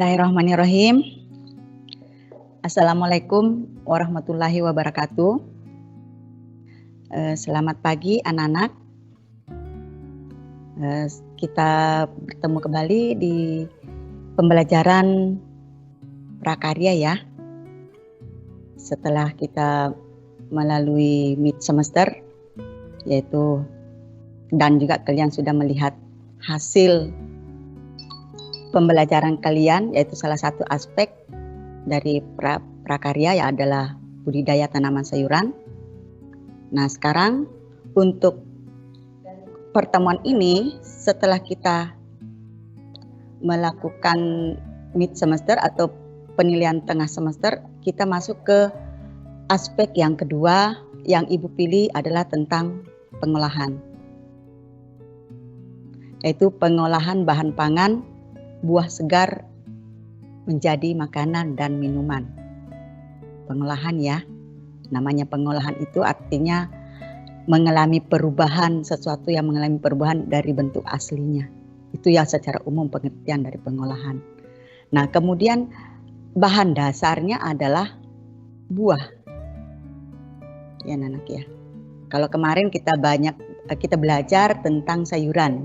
Bismillahirrahmanirrahim. Assalamualaikum warahmatullahi wabarakatuh. Selamat pagi anak-anak. Kita bertemu kembali di pembelajaran prakarya ya. Setelah kita melalui mid semester, yaitu dan juga kalian sudah melihat hasil pembelajaran kalian, yaitu salah satu aspek dari prakarya ya adalah budidaya tanaman sayuran. Nah, sekarang untuk pertemuan ini, setelah kita melakukan mid semester atau penilaian tengah semester, kita masuk ke aspek yang kedua yang Ibu pilih adalah tentang pengolahan, yaitu pengolahan bahan pangan buah segar menjadi makanan dan minuman. Pengolahan ya, namanya pengolahan itu artinya mengalami perubahan, sesuatu yang mengalami perubahan dari bentuk aslinya. Itu yang secara umum pengertian dari pengolahan. Nah, kemudian bahan dasarnya adalah buah. Ya anak ya. Kalau kemarin kita belajar tentang sayuran.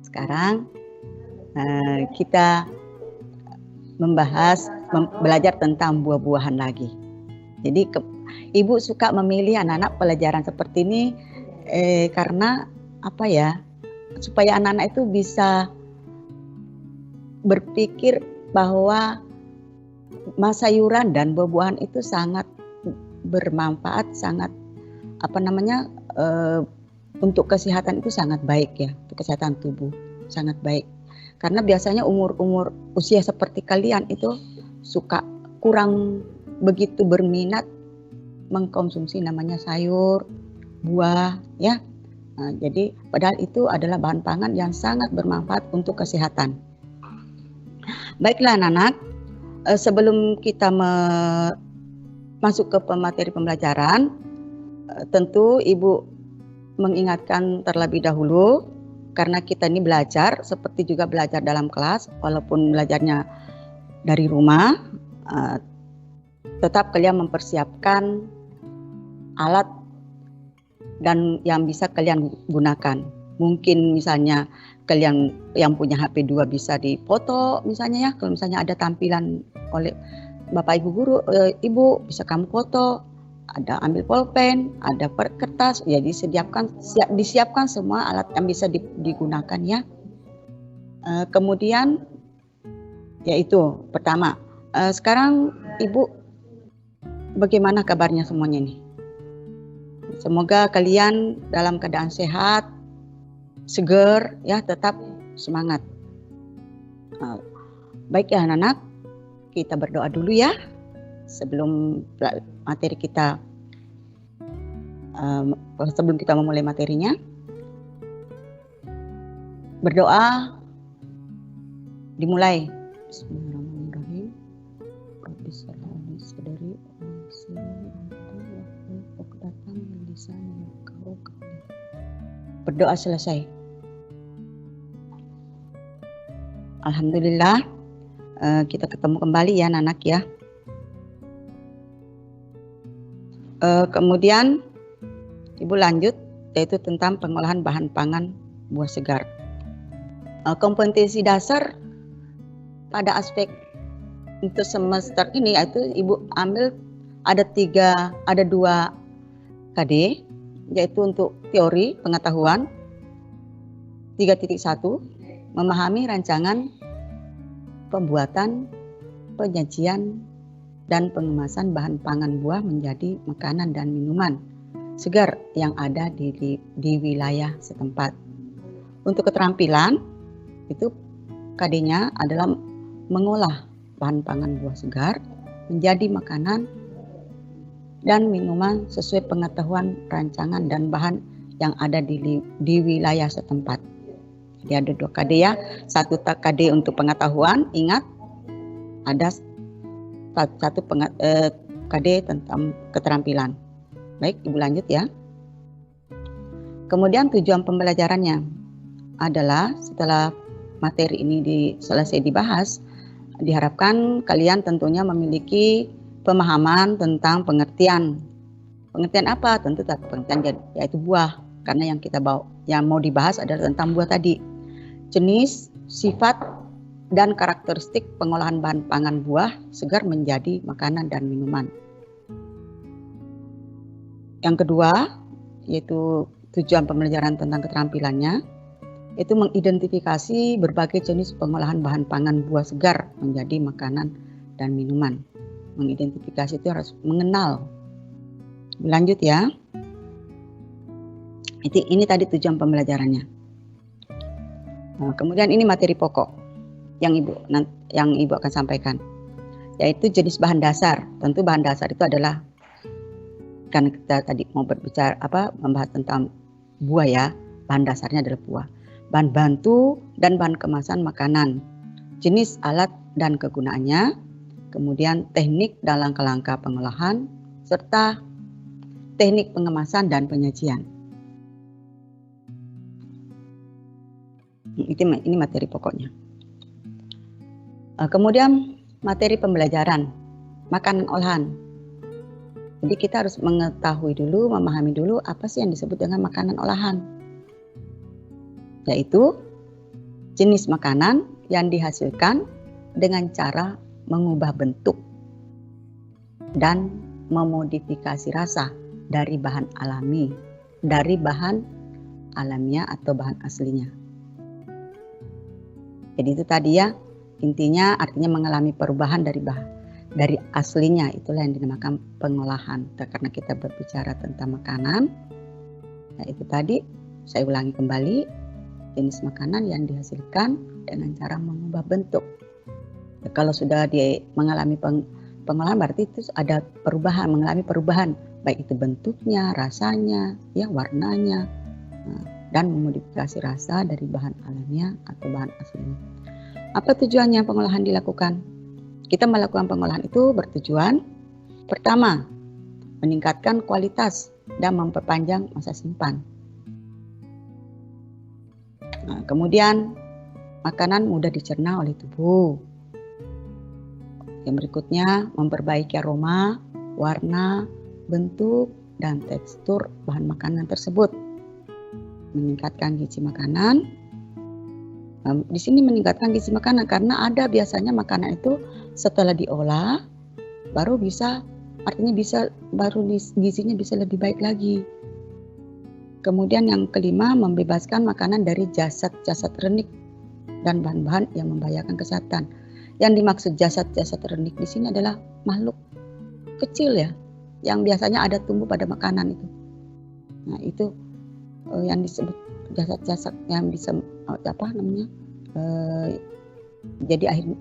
Sekarang kita belajar tentang buah-buahan lagi. Jadi Ibu suka memilih anak-anak pelajaran seperti ini karena apa ya? Supaya anak-anak itu bisa berpikir bahwa sayuran dan buah-buahan itu sangat bermanfaat, sangat untuk kesehatan itu sangat baik ya, untuk kesehatan tubuh sangat baik. Karena biasanya umur usia seperti kalian itu suka kurang begitu berminat mengkonsumsi namanya sayur, buah ya. Nah, jadi padahal itu adalah bahan pangan yang sangat bermanfaat untuk kesehatan. Baiklah anak-anak, sebelum kita masuk ke materi pembelajaran, tentu Ibu mengingatkan terlebih dahulu. Karena kita ini belajar seperti juga belajar dalam kelas, walaupun belajarnya dari rumah, tetap kalian mempersiapkan alat dan yang bisa kalian gunakan. Mungkin misalnya kalian yang punya HP 2 bisa difoto misalnya ya, kalau misalnya ada tampilan oleh Bapak Ibu guru, Ibu bisa kamu foto. Ada ambil pulpen, ada kertas, ya disiapkan semua alat yang bisa digunakan ya. Kemudian yaitu pertama, sekarang Ibu bagaimana kabarnya semuanya nih? Semoga kalian dalam keadaan sehat, seger ya, tetap semangat. Baik ya anak-anak, kita berdoa dulu ya sebelum materi kita memulai materinya. Berdoa dimulai. Bismillahirrahmanirrahim. Berdoa selesai. Alhamdulillah, kita ketemu kembali ya anak-anak ya. Kemudian Ibu lanjut, yaitu tentang pengolahan bahan pangan buah segar. Kompetensi dasar pada aspek untuk semester ini yaitu Ibu ambil ada 2 KD, yaitu untuk teori pengetahuan 3.1 memahami rancangan pembuatan, penyajian dan pengemasan bahan pangan buah menjadi makanan dan minuman segar yang ada di wilayah setempat. Untuk keterampilan itu KD-nya adalah mengolah bahan pangan buah segar menjadi makanan dan minuman sesuai pengetahuan rancangan dan bahan yang ada di wilayah setempat. Jadi ada 2 KD ya, 1 KD untuk pengetahuan, ingat ada 1 KD tentang keterampilan. Baik, Ibu lanjut ya. Kemudian tujuan pembelajarannya adalah setelah materi ini selesai dibahas, diharapkan kalian tentunya memiliki pemahaman tentang pengertian. Pengertian apa? Tentu pengertian yaitu buah. Karena yang mau dibahas adalah tentang buah tadi. Jenis, sifat, dan karakteristik pengolahan bahan pangan buah segar menjadi makanan dan minuman. Yang kedua, yaitu tujuan pembelajaran tentang keterampilannya, itu mengidentifikasi berbagai jenis pengolahan bahan pangan buah segar menjadi makanan dan minuman. Mengidentifikasi itu harus mengenal. Lanjut ya. Ini tadi tujuan pembelajarannya. Nah, kemudian ini materi pokok yang ibu akan sampaikan, yaitu jenis bahan dasar. Tentu bahan dasar itu adalah, karena kita tadi mau membahas tentang buah ya, bahan dasarnya adalah buah. Bahan bantu dan bahan kemasan makanan, jenis alat dan kegunaannya, kemudian teknik dan langkah-langkah pengolahan, serta teknik pengemasan dan penyajian. Ini materi pokoknya. Kemudian materi pembelajaran, makanan olahan. Jadi kita harus mengetahui dulu, memahami dulu apa sih yang disebut dengan makanan olahan. Yaitu jenis makanan yang dihasilkan dengan cara mengubah bentuk dan memodifikasi rasa dari bahan alamiah atau bahan aslinya. Jadi itu tadi ya, intinya artinya mengalami perubahan dari aslinya, itulah yang dinamakan pengolahan. Karena kita berbicara tentang makanan, nah itu tadi saya ulangi kembali, jenis makanan yang dihasilkan dengan cara mengubah bentuk. Kalau sudah dia mengalami pengolahan berarti itu ada perubahan, mengalami perubahan, baik itu bentuknya, rasanya, ya warnanya, dan memodifikasi rasa dari bahan alamiah atau bahan aslinya. Apa tujuannya pengolahan dilakukan? Kita melakukan pengolahan itu bertujuan pertama, meningkatkan kualitas dan memperpanjang masa simpan. Nah, kemudian makanan mudah dicerna oleh tubuh. Yang berikutnya, memperbaiki aroma, warna, bentuk, dan tekstur bahan makanan tersebut. Meningkatkan gizi makanan. Di sini meningkatkan gizi makanan karena ada biasanya makanan itu setelah diolah baru gizinya bisa lebih baik lagi. Kemudian yang kelima, membebaskan makanan dari jasad-jasad renik dan bahan-bahan yang membahayakan kesehatan. Yang dimaksud jasad-jasad renik di sini adalah makhluk kecil ya, yang biasanya ada tumbuh pada makanan itu. Nah itu yang disebut jasad-jasad yang bisa jadi akhirnya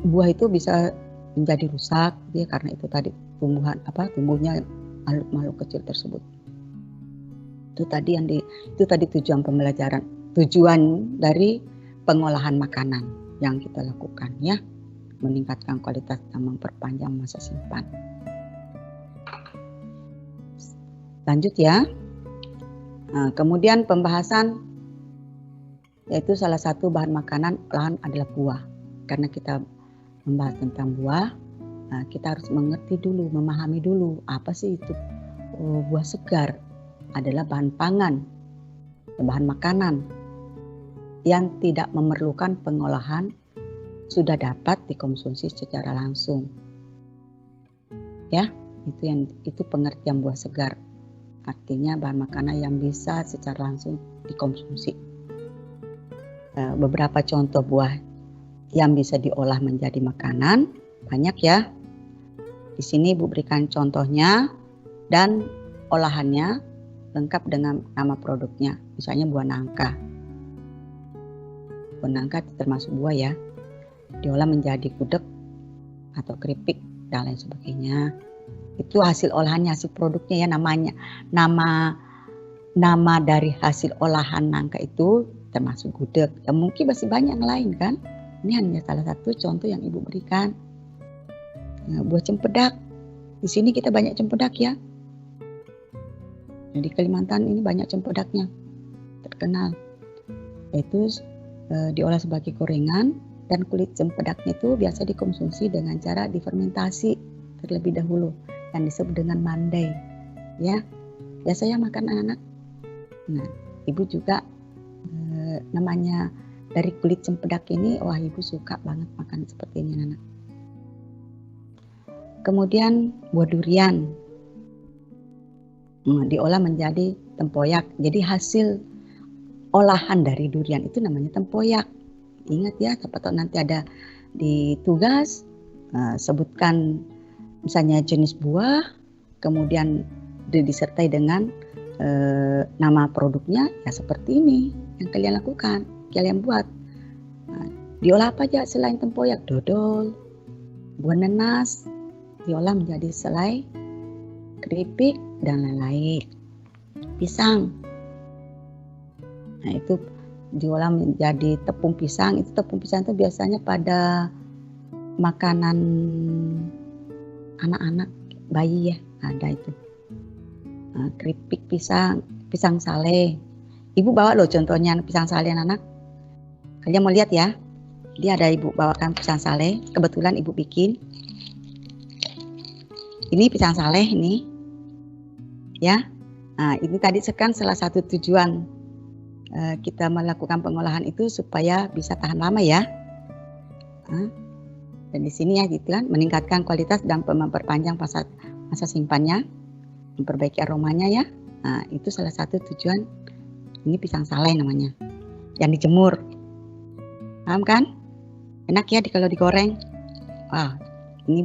buah itu bisa menjadi rusak ya, karena itu tadi tumbuhnya makhluk-makhluk kecil tersebut. Itu tadi tujuan pembelajaran, tujuan dari pengolahan makanan yang kita lakukan ya, meningkatkan kualitas dan memperpanjang masa simpan. Lanjut ya. Nah, kemudian pembahasan, yaitu salah satu bahan makanan olahan adalah buah. Karena kita membahas tentang buah, nah kita harus mengerti dulu, memahami dulu apa sih itu buah segar. Adalah bahan pangan, bahan makanan yang tidak memerlukan pengolahan, sudah dapat dikonsumsi secara langsung. Ya, itu pengertian buah segar. Artinya bahan makanan yang bisa secara langsung dikonsumsi. Beberapa contoh buah yang bisa diolah menjadi makanan banyak ya. Di sini Ibu berikan contohnya dan olahannya lengkap dengan nama produknya. Misalnya buah nangka. Buah nangka termasuk buah ya. Diolah menjadi gudeg atau keripik dan lain sebagainya. Itu hasil olahannya, hasil produknya ya, namanya. Nama dari hasil olahan nangka itu termasuk gudeg. Ya, mungkin masih banyak yang lain kan. Ini hanya salah satu contoh yang Ibu berikan. Nah, buah cempedak. Di sini kita banyak cempedak ya. Di Kalimantan ini banyak cempedaknya terkenal. Yaitu diolah sebagai gorengan, dan kulit cempedaknya itu biasa dikonsumsi dengan cara difermentasi terlebih dahulu yang disebut dengan mandai. Ya, biasanya makan anak-anak. Nah, ibu juga namanya dari kulit cempedak ini, wah ibu suka banget makan seperti ini anak. Kemudian buah durian diolah menjadi tempoyak. Jadi hasil olahan dari durian itu namanya tempoyak. Ingat ya, siapa tahu nanti ada di tugas sebutkan misalnya jenis buah, kemudian disertai dengan nama produknya, ya seperti ini yang kalian lakukan, kalian buat. Nah, diolah apa aja selain tempoyak? Dodol, buah nanas, diolah menjadi selai, keripik, dan lain-lain. Pisang, nah itu diolah menjadi tepung pisang. Itu tepung pisang itu biasanya pada makanan anak-anak bayi ya, ada itu. Nah, keripik pisang, pisang sale. Ibu bawa loh contohnya pisang sale anak-anak. Kalian mau lihat ya? Dia ada ibu bawakan pisang sale. Kebetulan ibu bikin. Ini pisang sale ini, ya. Nah, ini tadi kan salah satu tujuan kita melakukan pengolahan itu supaya bisa tahan lama ya. Dan di sini ya gitu kan, meningkatkan kualitas dan memperpanjang masa simpannya, memperbaiki aromanya ya. Nah, itu salah satu tujuan. Ini pisang sale namanya, yang dijemur. Paham kan? Enak ya kalau digoreng. Wah, ini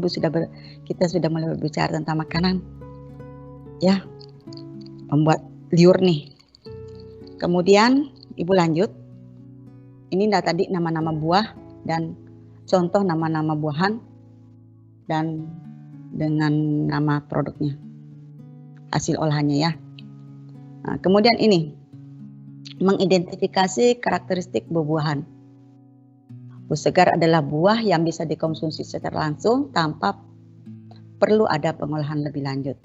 kita sudah mulai berbicara tentang makanan. Ya, membuat liur nih. Kemudian ibu lanjut. Ini tadi nama-nama buah dan contoh nama-nama buahan dan dengan nama produknya, hasil olahannya ya. Nah, kemudian ini mengidentifikasi karakteristik buah-buahan. Buah segar adalah buah yang bisa dikonsumsi secara langsung tanpa perlu ada pengolahan lebih lanjut.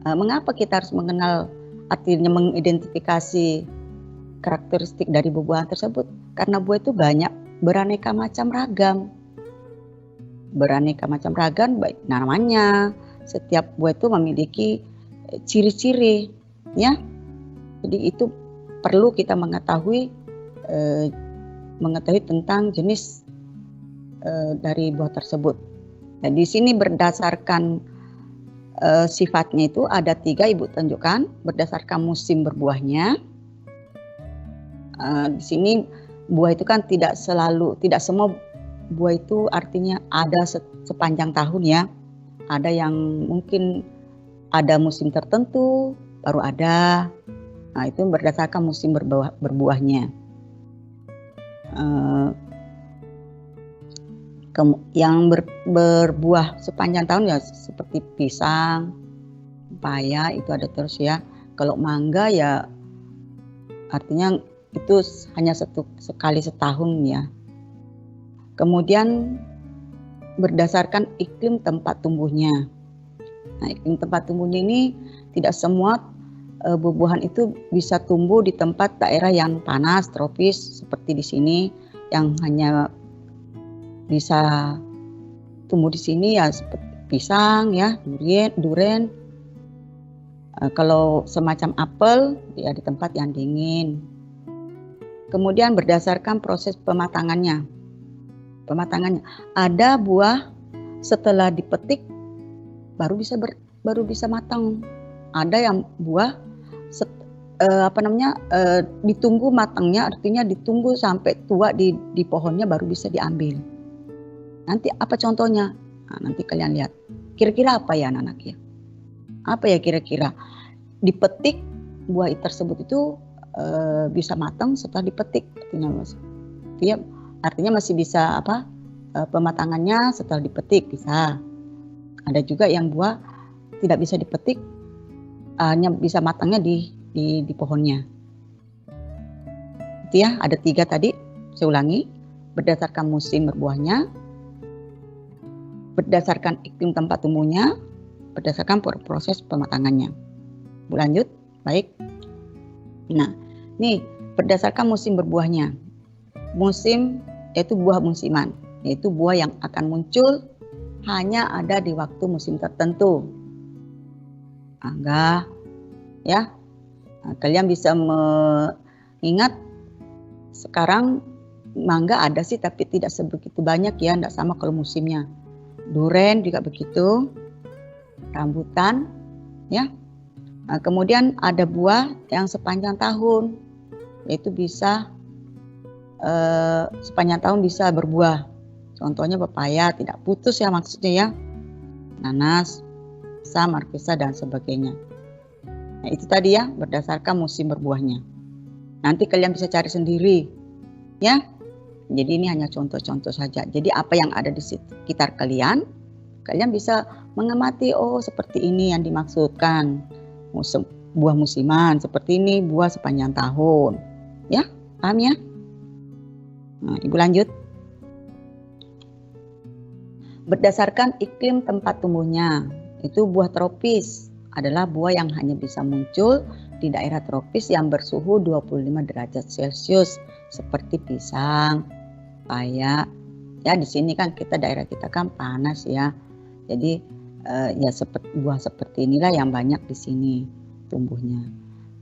Mengapa kita harus mengenal, artinya mengidentifikasi karakteristik dari buah-buahan tersebut? Karena buah itu banyak, beraneka macam ragam. Beraneka macam ragam, baik namanya. Setiap buah itu memiliki ciri-ciri, ya. Jadi itu perlu kita mengetahui tentang jenis dari buah tersebut. Dan di sini berdasarkan sifatnya itu ada 3 ibu tunjukkan berdasarkan musim berbuahnya. Di sini buah itu kan tidak semua buah itu artinya ada sepanjang tahun ya. Ada yang mungkin ada musim tertentu baru ada. Nah, itu berdasarkan musim berbuahnya. Yang berbuah sepanjang tahun ya seperti pisang, pepaya itu ada terus ya. Kalau mangga ya artinya itu hanya sekali setahun ya. Kemudian berdasarkan iklim tempat tumbuhnya. Nah, iklim tempat tumbuhnya ini tidak semua buah-buahan itu bisa tumbuh di tempat daerah yang panas, tropis seperti di sini, yang hanya bisa tumbuh di sini ya seperti pisang ya, durian. Kalau semacam apel ya di tempat yang dingin. Kemudian berdasarkan proses pematangannya. Ada buah setelah dipetik baru bisa matang. Ada yang buah ditunggu matangnya, artinya ditunggu sampai tua di pohonnya baru bisa diambil. Nanti apa contohnya? Nah, nanti kalian lihat. Kira-kira apa ya anak-anak ya? Apa ya kira-kira? Dipetik buah tersebut itu bisa matang setelah dipetik. Artinya masih bisa pematangannya setelah dipetik bisa. Ada juga yang buah tidak bisa dipetik, hanya bisa matangnya di pohonnya. Itu ya, ada 3 tadi. Saya ulangi, berdasarkan musim berbuahnya, berdasarkan iklim tempat tumbuhnya, berdasarkan proses pematangannya. Lanjut, baik. Nah, nih berdasarkan musim berbuahnya. musim, yaitu buah musiman, yaitu buah yang akan muncul hanya ada di waktu musim tertentu. Mangga, ya. Nah, kalian bisa mengingat sekarang mangga ada sih, tapi tidak sebegitu banyak ya, tidak sama kalau musimnya. Duren juga begitu, rambutan, ya. Nah, kemudian ada buah yang sepanjang tahun, yaitu bisa sepanjang tahun bisa berbuah. Contohnya pepaya, tidak putus ya maksudnya ya. Nanas, pisang, markisa dan sebagainya. Nah, itu tadi ya, berdasarkan musim berbuahnya. Nanti kalian bisa cari sendiri, ya. Jadi ini hanya contoh-contoh saja. Jadi apa yang ada di sekitar kalian bisa mengamati, oh seperti ini yang dimaksudkan. Buah musiman, seperti ini buah sepanjang tahun. Ya, paham ya? Nah, Ibu lanjut. Berdasarkan iklim tempat tumbuhnya, itu buah tropis adalah buah yang hanya bisa muncul di daerah tropis yang bersuhu 25 derajat Celcius seperti pisang, pepaya. Ya di sini kan daerah kita kan panas ya. Jadi ya buah seperti inilah yang banyak di sini tumbuhnya.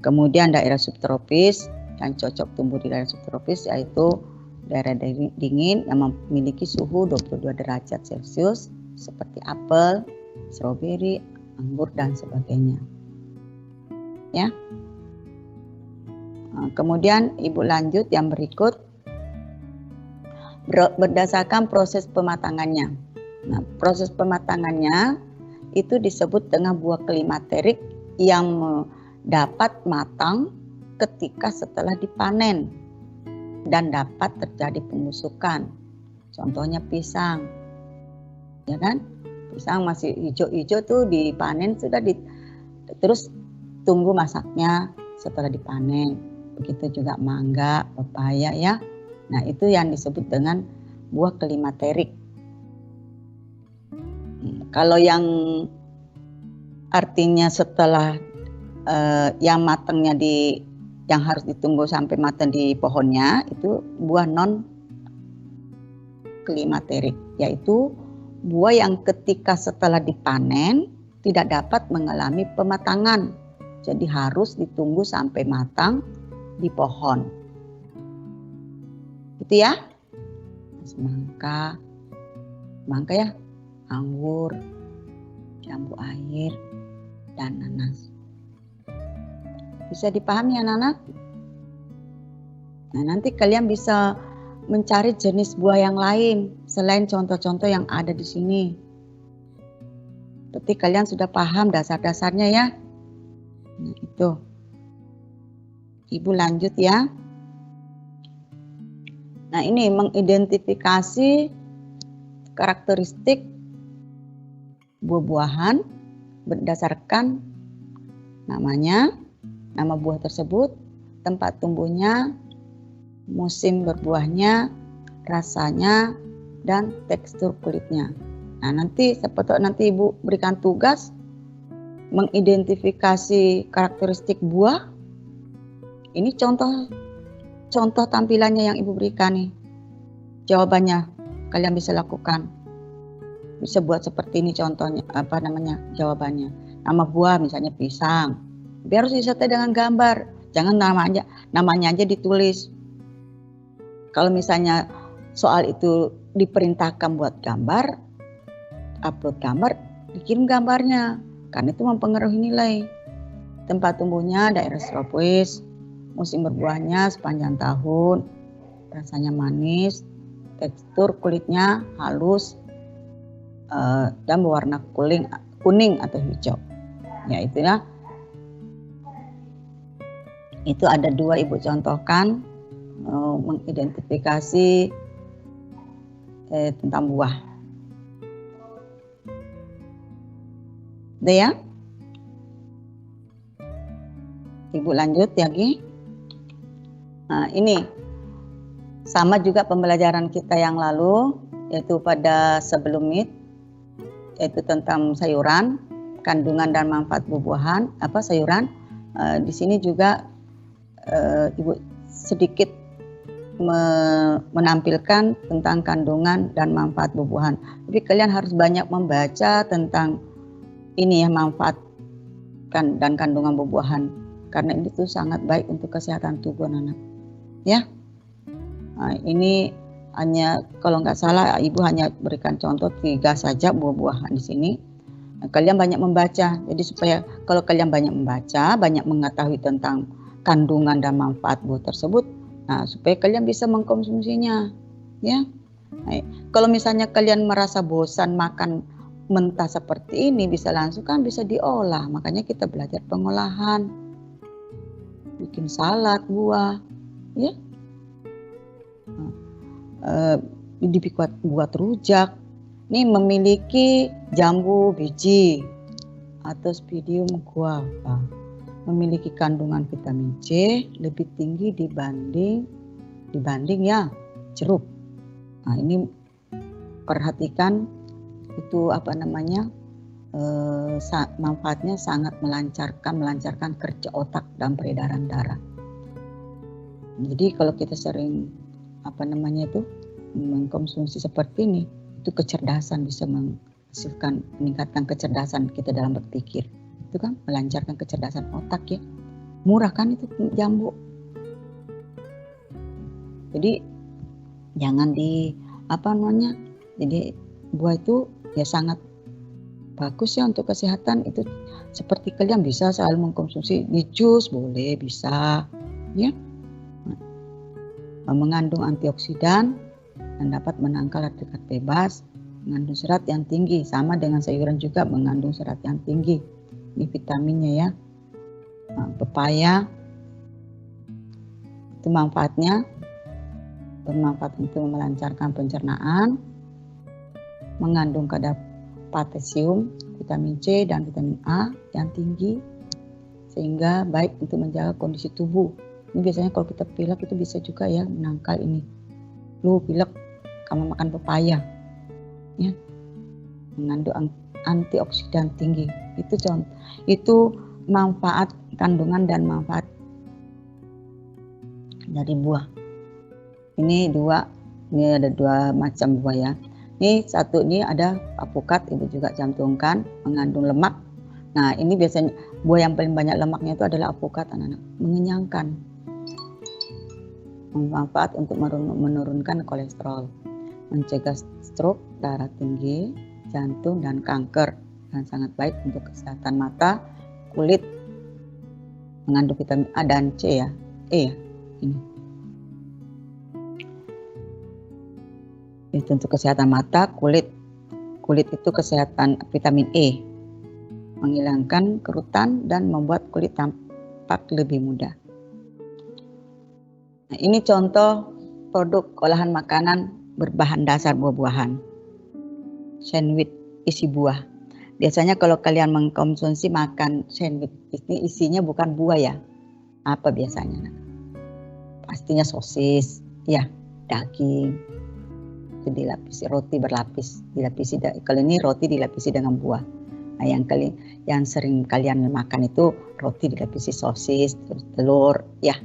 Kemudian daerah subtropis yang cocok tumbuh di daerah subtropis yaitu daerah dingin yang memiliki suhu 22 derajat Celcius seperti apel, stroberi, anggur dan sebagainya. Ya. Nah, kemudian Ibu lanjut yang berikut berdasarkan proses pematangannya. Nah, proses pematangannya itu disebut dengan buah klimaterik yang dapat matang ketika setelah dipanen dan dapat terjadi pembusukan. Contohnya pisang, ya kan? Pisang masih hijau-hijau tuh dipanen sudah terus tunggu masaknya setelah dipanen. Begitu juga mangga, pepaya ya. Nah itu yang disebut dengan buah klimaterik. Kalau yang artinya setelah yang matangnya yang harus ditunggu sampai matang di pohonnya itu buah non klimaterik, yaitu buah yang ketika setelah dipanen tidak dapat mengalami pematangan. Jadi harus ditunggu sampai matang di pohon. Itu ya. Semangka ya, anggur, jambu air, dan nanas. Bisa dipahami anak-anak? Nah, nanti kalian bisa mencari jenis buah yang lain selain contoh-contoh yang ada di sini. Berarti kalian sudah paham dasar-dasarnya ya. Nah, itu. Ibu lanjut ya. Nah, ini mengidentifikasi karakteristik buah-buahan berdasarkan namanya, nama buah tersebut, tempat tumbuhnya, musim berbuahnya, rasanya, dan tekstur kulitnya. Nah, nanti Ibu berikan tugas mengidentifikasi karakteristik buah. Ini contoh tampilannya yang Ibu berikan nih. Jawabannya kalian bisa lakukan. Bisa buat seperti ini contohnya, jawabannya. Nama buah misalnya pisang. Biar harus disertai dengan gambar. Jangan namanya aja ditulis. Kalau misalnya soal itu diperintahkan buat gambar, upload gambar, dikirim gambarnya. Karena itu mempengaruhi nilai. Tempat tumbuhnya daerah tropis, musim berbuahnya sepanjang tahun, rasanya manis, tekstur kulitnya halus, dan berwarna kuning atau hijau. Ya itulah. Itu ada 2 Ibu contohkan mengidentifikasi tentang buah. Udah ya? Ibu lanjut lagi. Nah, ini sama juga pembelajaran kita yang lalu, yaitu pada sebelum MIT, yaitu tentang sayuran, kandungan dan manfaat buah-buahan, sayuran. Di sini juga Ibu sedikit menampilkan tentang kandungan dan manfaat buah-buahan. Tapi kalian harus banyak membaca tentang ini ya, manfaat dan kandungan buah-buahan, karena ini tuh sangat baik untuk kesehatan tubuh anak-anak. Ya, nah, ini hanya kalau nggak salah ibu hanya berikan contoh 3 saja buah-buahan di sini. Nah, kalian banyak membaca, jadi supaya kalau kalian banyak membaca, banyak mengetahui tentang kandungan dan manfaat buah tersebut, nah supaya kalian bisa mengkonsumsinya, ya. Nah, kalau misalnya kalian merasa bosan makan mentah seperti ini, bisa langsung kan bisa diolah. Makanya kita belajar pengolahan, bikin salad buah, ya. Dibuat rujak. Ini memiliki jambu biji atau Spidium guava, memiliki kandungan vitamin C lebih tinggi dibanding ya jeruk. Nah, ini perhatikan itu manfaatnya sangat melancarkan kerja otak dan peredaran darah. Jadi kalau kita sering mengkonsumsi seperti ini, itu kecerdasan, bisa meningkatkan kecerdasan kita dalam berpikir. Itu kan melancarkan kecerdasan otak ya. Murah kan itu jambu. Jadi jangan jadi buah itu ya sangat bagus ya untuk kesehatan. Itu seperti kalian bisa selalu mengkonsumsi di jus, boleh, bisa ya. Mengandung antioksidan dan dapat menangkal radikal bebas, mengandung serat yang tinggi, sama dengan sayuran juga mengandung serat yang tinggi. Ini vitaminnya ya. Nah, pepaya itu manfaatnya bermanfaat untuk melancarkan pencernaan, mengandung kadar potasium, vitamin C dan vitamin A yang tinggi, sehingga baik untuk menjaga kondisi tubuh. Ini biasanya kalau kita pilek itu bisa juga ya menangkal ini. Lu pilek, kamu makan pepaya, ya, mengandung antioksidan tinggi. Itu manfaat kandungan dan manfaat dari buah. Ini ada 2 macam buah ya. Ini satu, ini ada apukat, ibu juga cantumkan, mengandung lemak. Nah, ini biasanya buah yang paling banyak lemaknya itu adalah apukat, anak-anak. Mengenyangkan. Bermanfaat untuk menurunkan kolesterol, mencegah stroke, darah tinggi, jantung, dan kanker, dan sangat baik untuk kesehatan mata, kulit, mengandung vitamin A dan C ya, E ya, ini. Itu untuk kesehatan mata, kulit itu kesehatan vitamin E, menghilangkan kerutan dan membuat kulit tampak lebih muda. Nah, ini contoh produk olahan makanan berbahan dasar buah-buahan. Sandwich isi buah. Biasanya kalau kalian mengkonsumsi makan sandwich, ini isinya bukan buah ya. Apa biasanya? Pastinya sosis, ya, daging. Itu dilapisi, roti berlapis, kalau ini roti dilapisi dengan buah. Nah, yang sering kalian makan itu roti dilapisi sosis, terus telur, ya.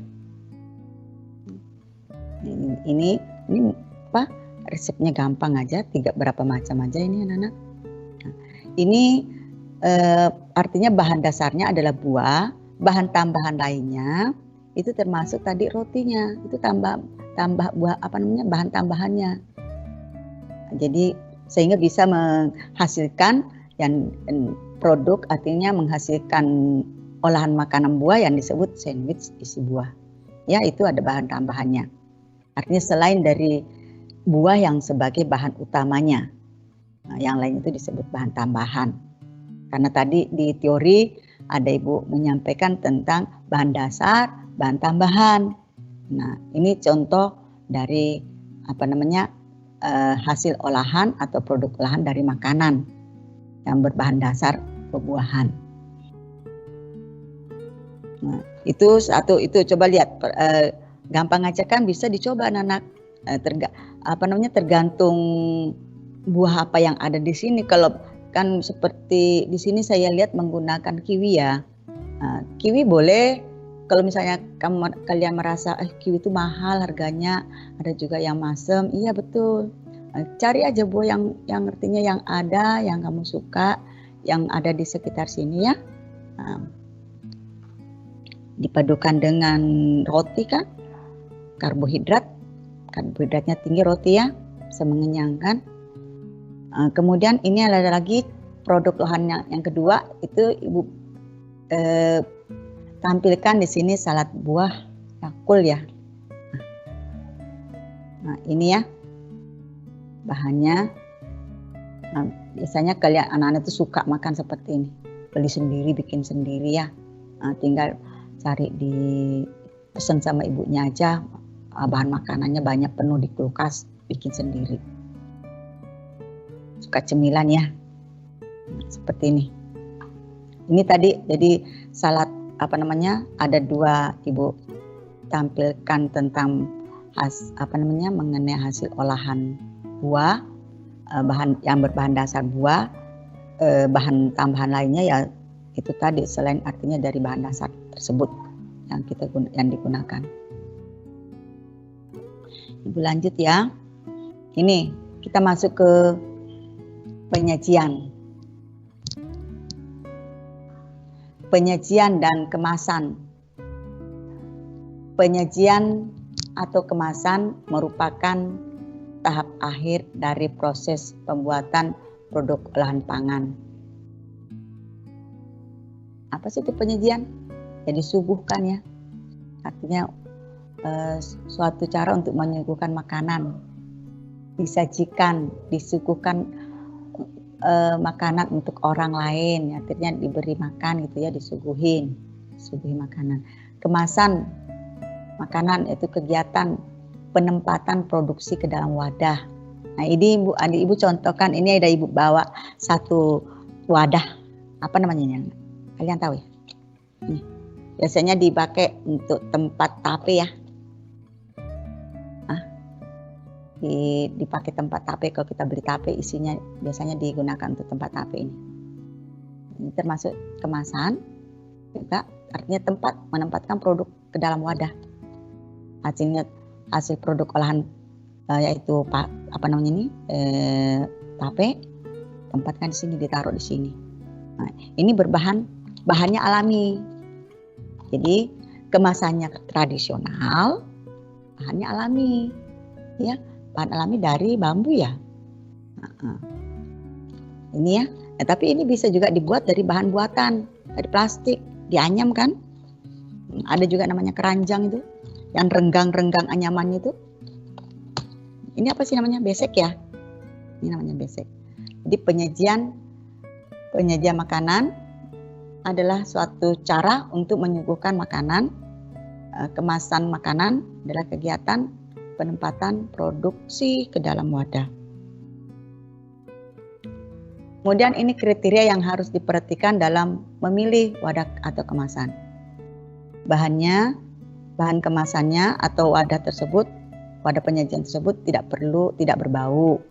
Ini resepnya gampang aja, berapa macam aja ini anak-anak. Nah, ini artinya bahan dasarnya adalah buah, bahan tambahan lainnya itu termasuk tadi rotinya, itu tambah buah bahan tambahannya. Nah, jadi sehingga bisa menghasilkan yang produk, artinya menghasilkan olahan makanan buah yang disebut sandwich isi buah. Ya, itu ada bahan tambahannya. Artinya selain dari buah yang sebagai bahan utamanya, nah, yang lain itu disebut bahan tambahan. Karena tadi di teori ada ibu menyampaikan tentang bahan dasar, bahan tambahan. Nah, ini contoh dari hasil olahan atau produk olahan dari makanan yang berbahan dasar buah-buahan. Nah, itu satu, itu coba lihat. Gampang aja kan, bisa dicoba anak-anak. Tergantung buah apa yang ada di sini. Kalau kan seperti di sini saya lihat menggunakan kiwi ya. Kiwi boleh, kalau misalnya kalian merasa kiwi itu mahal harganya, ada juga yang masem, iya betul. Cari aja buah yang artinya yang ada, yang kamu suka, yang ada di sekitar sini ya. Nah, dipadukan dengan roti kan, karbohidratnya tinggi roti ya, bisa mengenyangkan. Kemudian ini ada lagi produk olahan yang kedua, itu Ibu tampilkan di sini salad buah yakul ya. Nah ini ya bahannya. Nah, biasanya kalian anak-anak itu suka makan seperti ini, beli sendiri, bikin sendiri ya. Nah, tinggal cari pesan sama ibunya aja, bahan makanannya banyak, penuh di kulkas, bikin sendiri. Suka cemilan ya, nah, seperti ini. Ini tadi jadi salad ada dua Ibu tampilkan tentang mengenai hasil olahan buah, bahan yang berbahan dasar buah, bahan tambahan lainnya ya itu tadi, selain artinya dari bahan dasar tersebut yang digunakan. Ibu lanjut ya. Ini kita masuk ke penyajian dan kemasan. Penyajian atau kemasan merupakan tahap akhir dari proses pembuatan produk olahan pangan. Apa sih itu penyajian? Ya disuguhkan ya. Artinya suatu cara untuk menyuguhkan makanan. Disajikan, disuguhkan makanan untuk orang lain, artinya diberi makan gitu ya, disuguhi makanan. Kemasan makanan itu kegiatan penempatan produksi ke dalam wadah. Nah ini Ibu contohkan, ini ada Ibu bawa satu wadah, apa namanya? Kalian tahu ya? Ini biasanya dipakai untuk tempat tape ya. Dipakai tempat tape, kalau kita beli tape isinya biasanya digunakan untuk tempat tape ini. Ini termasuk kemasan juga, artinya tempat menempatkan produk ke dalam wadah. Hasil produk olahan yaitu tape, tempatkan di sini, ditaruh di sini. Nah, ini bahannya alami. Jadi kemasannya tradisional, bahannya alami ya. Bahan alami dari bambu ya. Ini ya. Nah, tapi ini bisa juga dibuat dari bahan buatan, dari plastik, dianyam kan. Ada juga namanya keranjang itu, yang renggang anyamannya itu. Ini apa sih namanya? Besek ya. Ini namanya besek. Jadi penyajian makanan adalah suatu cara untuk menyuguhkan makanan. Kemasan makanan adalah kegiatan penempatan produksi ke dalam wadah. Kemudian ini kriteria yang harus diperhatikan dalam memilih wadah atau kemasan. Bahan kemasannya atau wadah penyajian tersebut tidak berbau,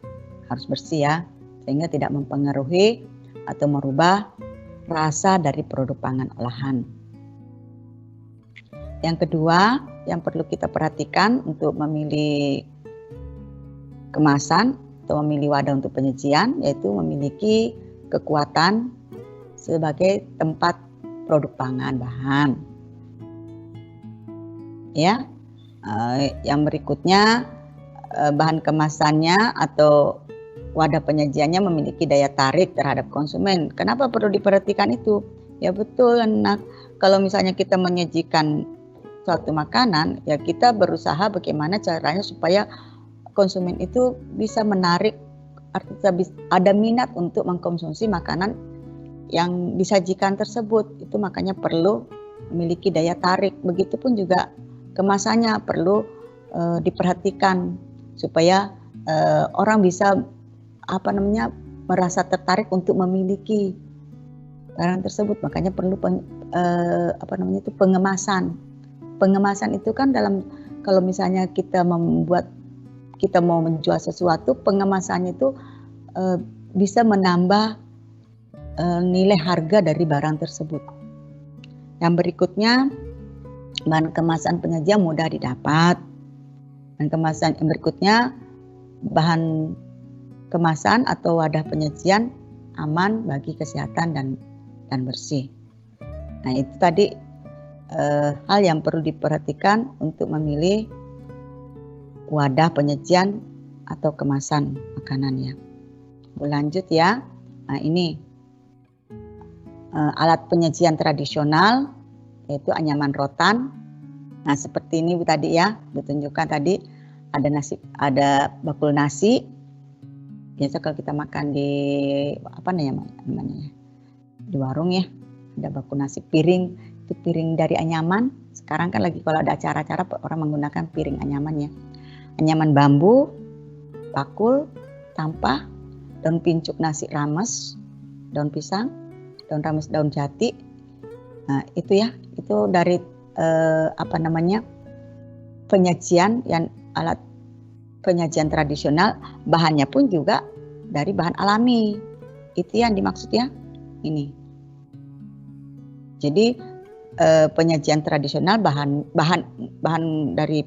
harus bersih ya, sehingga tidak mempengaruhi atau merubah rasa dari produk pangan olahan. Yang kedua, yang perlu kita perhatikan untuk memilih kemasan atau memilih wadah untuk penyajian, yaitu memiliki kekuatan sebagai tempat produk pangan bahan. Ya, yang berikutnya bahan kemasannya atau wadah penyajiannya memiliki daya tarik terhadap konsumen. Kenapa perlu diperhatikan itu? Ya betul, anak. Kalau misalnya kita menyajikan suatu makanan, ya kita berusaha bagaimana caranya supaya konsumen itu bisa menarik, artinya ada minat untuk mengkonsumsi makanan yang disajikan tersebut. Itu makanya perlu memiliki daya tarik. Begitupun juga kemasannya perlu diperhatikan supaya orang bisa merasa tertarik untuk memiliki barang tersebut. Makanya perlu pengemasan. Pengemasan itu kan kalau misalnya kita mau menjual sesuatu, pengemasannya itu bisa menambah nilai harga dari barang tersebut. Yang berikutnya Bahan kemasan penyajian mudah didapat. Dan kemasan yang berikutnya, bahan kemasan atau wadah penyajian aman bagi kesehatan dan bersih. Nah, itu tadi hal yang perlu diperhatikan untuk memilih wadah penyajian atau kemasan makanan ya. Lanjut ya. Nah, ini alat penyajian tradisional yaitu anyaman rotan. Nah, seperti ini Bu tadi ya, ditunjukkan tadi ada nasi, ada bakul nasi. Biasa kalau kita makan di apa namanya di warung ya, ada bakul nasi, piring itu piring dari anyaman. Sekarang kan lagi kalau ada acara-acara orang menggunakan piring anyaman ya. Anyaman bambu, bakul, tampah, daun pincuk nasi rames, daun pisang, daun rames, daun jati. Nah, itu ya, itu dari penyajian yang alat penyajian tradisional, bahannya pun juga dari bahan alami. Itu yang dimaksud ya, ini. Jadi penyajian tradisional bahan dari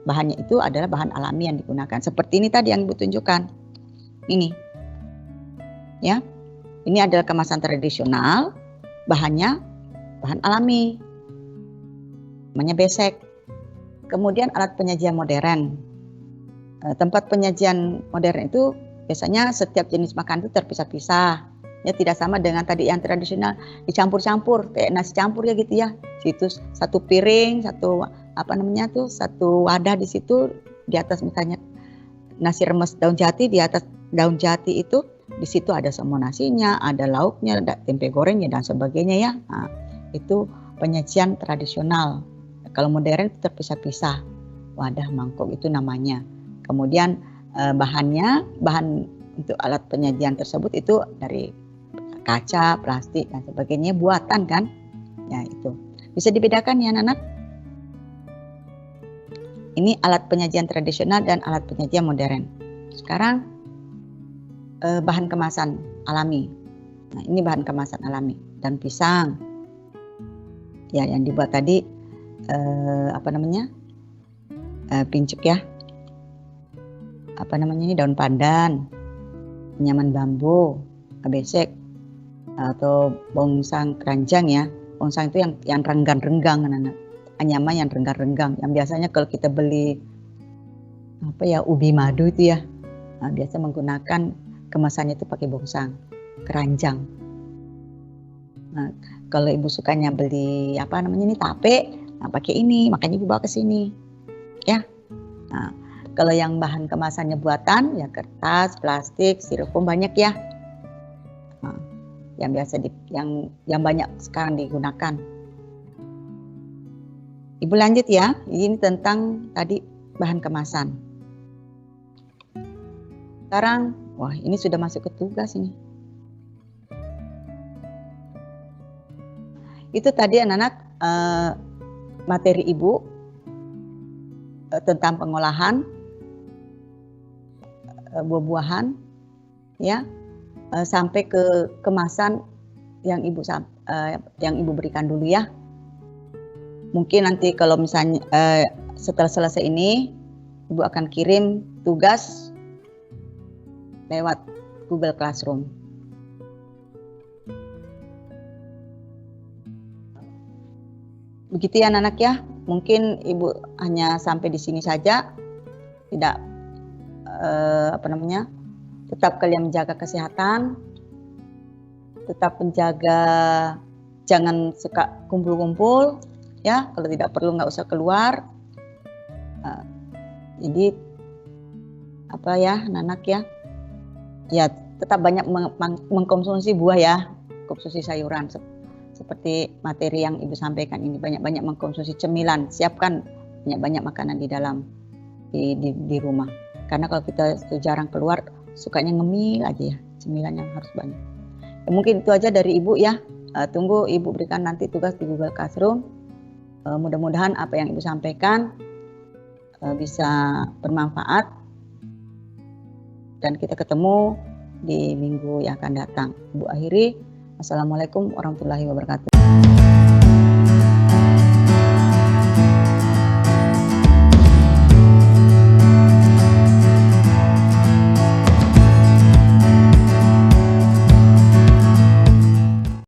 bahannya itu adalah bahan alami yang digunakan. Seperti ini tadi yang Ibu tunjukkan. Ini. Ya. Ini adalah kemasan tradisional, bahannya bahan alami. Namanya besek. Kemudian alat penyajian modern. Tempat penyajian modern itu biasanya setiap jenis makanan itu terpisah-pisah. Ya, tidak sama dengan tadi yang tradisional dicampur-campur kayak nasi campur ya gitu ya. Situ satu piring, satu wadah di situ, di atas misalnya nasi remes daun jati, di atas daun jati itu di situ ada semua nasinya, ada lauknya, ada tempe gorengnya dan sebagainya ya. Nah, itu penyajian tradisional. Kalau modern itu terpisah-pisah, wadah, mangkok itu namanya. Kemudian bahan untuk alat penyajian tersebut itu dari kaca, plastik dan sebagainya, buatan kan? Ya itu bisa dibedakan ya anak-anak. Ini alat penyajian tradisional dan alat penyajian modern. Sekarang bahan kemasan alami. Nah, ini bahan kemasan alami dan pisang. Ya, yang dibuat tadi pincuk ya, ini daun pandan, anyaman bambu, besek atau bongsang keranjang ya. Bongsang itu yang renggang-renggang, anak-anak. Anyaman yang renggang-renggang, yang biasanya kalau kita beli ubi madu itu ya, biasa menggunakan kemasannya itu pakai bongsang keranjang. Nah, kalau Ibu sukanya beli ini tape, nah pakai ini, makanya Ibu bawa ke sini. Ya. Nah, kalau yang bahan kemasannya buatan ya kertas, plastik, styrofoam banyak ya. Nah, yang biasa yang banyak sekarang digunakan. Ibu lanjut ya. Ini tentang tadi bahan kemasan. Sekarang, wah ini sudah masuk ke tugas ini. Itu tadi anak-anak materi Ibu tentang pengolahan buah-buahan ya, sampai ke kemasan yang Ibu berikan dulu ya. Mungkin nanti kalau misalnya setelah selesai ini Ibu akan kirim tugas lewat Google Classroom. Begitu ya anak-anak ya. Mungkin Ibu hanya sampai di sini saja. Tidak tetap kalian menjaga kesehatan. Tetap menjaga, jangan suka kumpul-kumpul ya. Kalau tidak perlu nggak usah keluar. Jadi anak-anak ya. Ya, tetap banyak mengkonsumsi buah ya, konsumsi sayuran. Seperti materi yang Ibu sampaikan ini, banyak-banyak mengkonsumsi cemilan, siapkan banyak-banyak makanan di dalam di rumah. Karena kalau kita jarang keluar, sukanya ngemil aja ya, cemilan yang harus banyak. Ya, mungkin itu aja dari Ibu ya. Tunggu Ibu berikan nanti tugas di Google Classroom. Mudah-mudahan apa yang Ibu sampaikan bisa bermanfaat. Dan kita ketemu di minggu yang akan datang. Ibu akhiri. Assalamualaikum warahmatullahi wabarakatuh.